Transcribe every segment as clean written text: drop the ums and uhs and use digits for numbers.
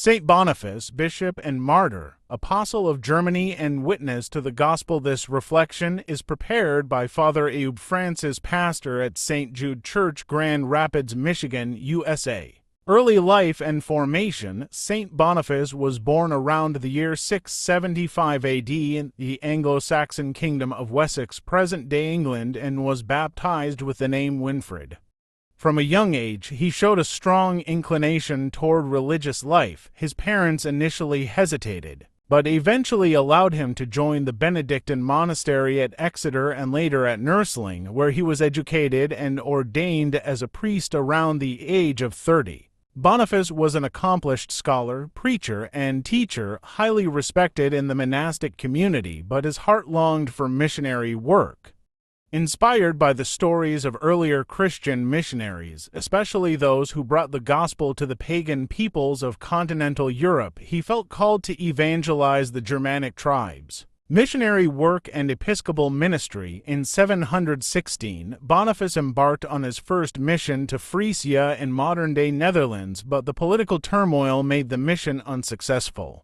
Saint Boniface, bishop and martyr, apostle of Germany and witness to the gospel. This reflection is prepared by Father Aube Francis, pastor at St. Jude Church, Grand Rapids, Michigan, USA. Early life and formation. Saint Boniface was born around the year 675 AD in the Anglo-Saxon kingdom of Wessex, present-day England, and was baptized with the name Winfrid. From a young age, he showed a strong inclination toward religious life. His parents initially hesitated, but eventually allowed him to join the Benedictine monastery at Exeter and later at Nursling, where he was educated and ordained as a priest around the age of 30. Boniface was an accomplished scholar, preacher, and teacher, highly respected in the monastic community, but his heart longed for missionary work. Inspired by the stories of earlier Christian missionaries, especially those who brought the gospel to the pagan peoples of continental Europe, he felt called to evangelize the Germanic tribes. Missionary work and episcopal ministry. In 716, Boniface embarked on his first mission to Frisia in modern-day Netherlands, but the political turmoil made the mission unsuccessful.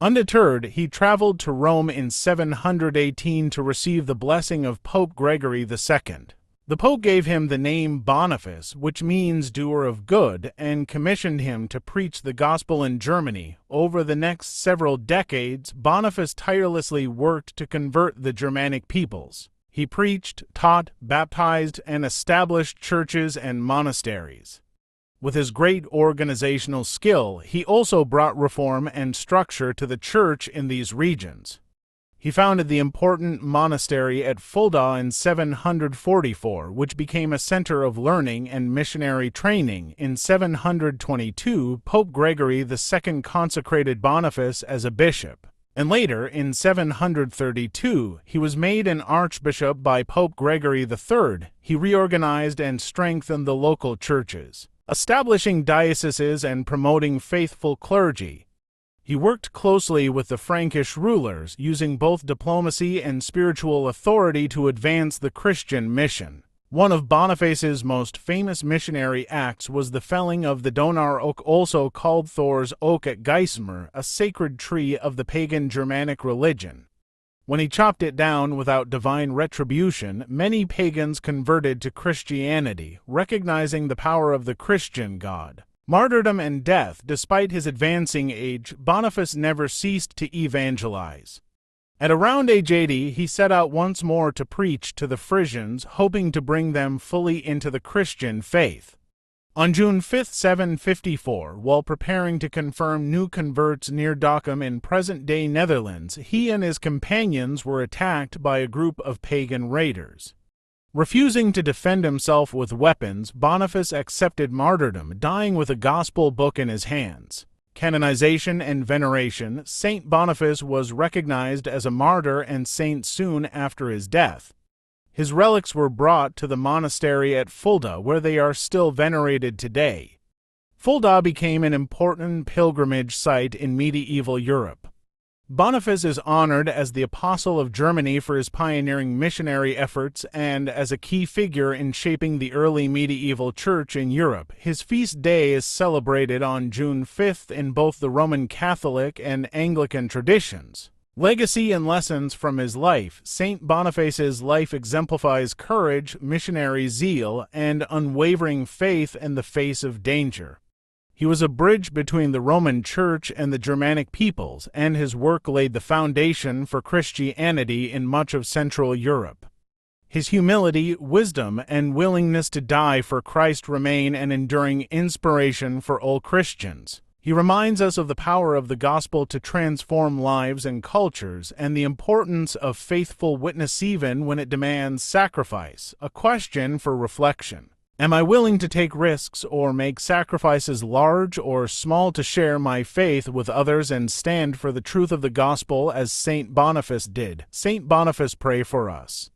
Undeterred, he traveled to Rome in 718 to receive the blessing of Pope Gregory II. The Pope gave him the name Boniface, which means doer of good, and commissioned him to preach the gospel in Germany. Over the next several decades, Boniface tirelessly worked to convert the Germanic peoples. He preached, taught, baptized, and established churches and monasteries. With his great organizational skill, he also brought reform and structure to the church in these regions. He founded the important monastery at Fulda in 744, which became a center of learning and missionary training. In 722, Pope Gregory II consecrated Boniface as a bishop, and later, in 732, he was made an archbishop by Pope Gregory III. He reorganized and strengthened the local churches, establishing dioceses and promoting faithful clergy. He worked closely with the Frankish rulers, using both diplomacy and spiritual authority to advance the Christian mission. One of Boniface's most famous missionary acts was the felling of the Donar oak, also called Thor's oak, at Geismar, a sacred tree of the pagan Germanic religion. When he chopped it down without divine retribution, many pagans converted to Christianity, recognizing the power of the Christian God. Martyrdom and death. Despite his advancing age, Boniface never ceased to evangelize. At around age 80, he set out once more to preach to the Frisians, hoping to bring them fully into the Christian faith. On June 5, 754, while preparing to confirm new converts near Dokkum in present-day Netherlands, he and his companions were attacked by a group of pagan raiders. Refusing to defend himself with weapons, Boniface accepted martyrdom, dying with a gospel book in his hands. Canonization and veneration. Saint Boniface was recognized as a martyr and saint soon after his death. His relics were brought to the monastery at Fulda, where they are still venerated today. Fulda became an important pilgrimage site in medieval Europe. Boniface is honored as the Apostle of Germany for his pioneering missionary efforts and as a key figure in shaping the early medieval church in Europe. His feast day is celebrated on June 5th in both the Roman Catholic and Anglican traditions. Legacy and lessons from his life. Saint Boniface's life exemplifies courage, missionary zeal, and unwavering faith in the face of danger. He was a bridge between the Roman Church and the Germanic peoples, and his work laid the foundation for Christianity in much of Central Europe. His humility, wisdom, and willingness to die for Christ remain an enduring inspiration for all Christians. He reminds us of the power of the gospel to transform lives and cultures, and the importance of faithful witness even when it demands sacrifice. A question for reflection. Am I willing to take risks or make sacrifices large or small to share my faith with others and stand for the truth of the gospel as Saint Boniface did? Saint Boniface, pray for us.